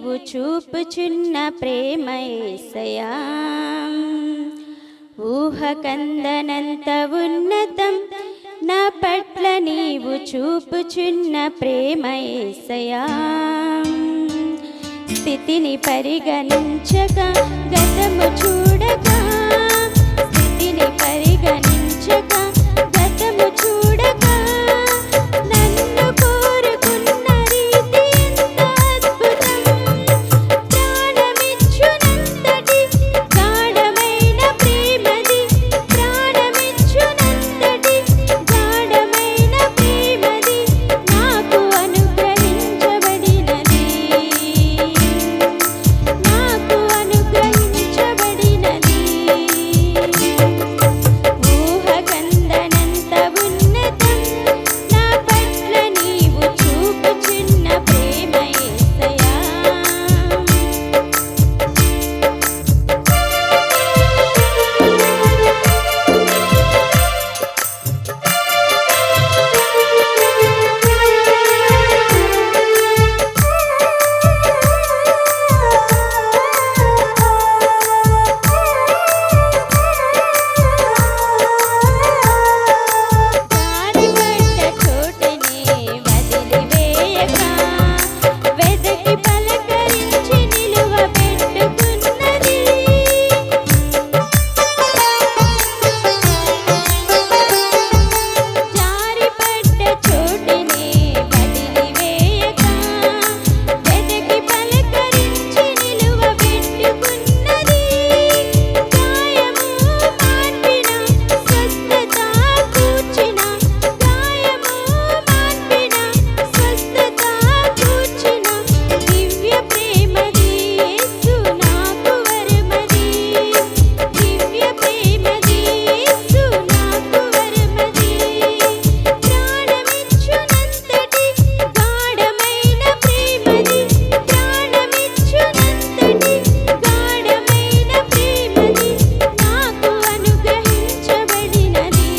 నీవు చూపుచున్న ప్రేమ యేసయ్యా, ఊహకందనంత ఉన్నతం నా పట్ల నీవు చూపుచున్న ప్రేమ యేసయ్యా. స్థితిని పరిగణించక గతము చూడక, స్థితిని పరిగణించక గతము చూడక, నన్ను కోరుకున్న రీతి ఎంత అద్భుతం. ప్రాణమిచ్చునంతటి గాఢమైన ప్రేమది, ప్రాణమిచ్చునంతటి గాఢమైన ప్రేమది నాకు అనుగ్రహించబడినది, నాకు అనుగ్రహించబడినది. ఊహకందనంత ఉన్నతం నా పట్ల నీవు చూపుచున్న ప్రేమ యేసయ్యా. జారిపడ్డ చోటనే వదిలివేయక, వెదకి పలకరించి నిలువబెట్టుకున్నది. జారిపడ్డ చోటనే వదిలివేయక, వెదకి పలకరించి నిలువబెట్టుకున్నది. గాయము మాన్పిన స్వస్థత కూర్చిన, గాయము మాన్పిన స్వస్థత కూర్చిన దివ్య ప్రేమది యేసు నాకు వరమది, దివ్య ప్రేమది యేసు నాకు వరమది. ప్రాణమిచ్చునంతటి గాఢమైన ప్రేమది, ప్రాణమిచ్చునంతటి గాఢమైన ప్రేమది నాకు అనుగ్రహించబడినది,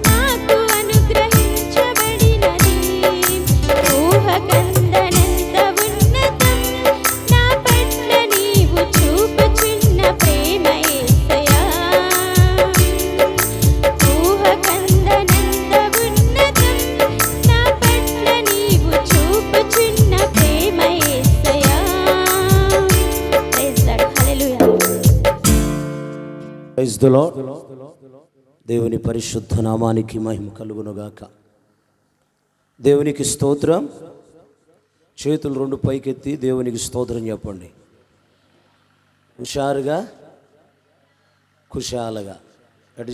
నాకు అనుగ్రహించబడినది. ఊహకందనంత ఉన్నతం నా పట్ల నీవు చూపుచున్న ప్రేమ యేసయ్యా, ఊహకందనంత ఉన్నతం నా పట్ల నీవు చూపుచున్న ప్రేమ యేసయ్యా. Praise Lord, hallelujah. Praise the Lord. దేవుని పరిశుద్ధ నామానికి మహిమ కలుగునుగాక. దేవునికి స్తోత్రం. చేతులు రెండు పైకెత్తి దేవునికి స్తోత్రం చెప్పండి. హుషారుగా, కుశాలుగా. ఎటు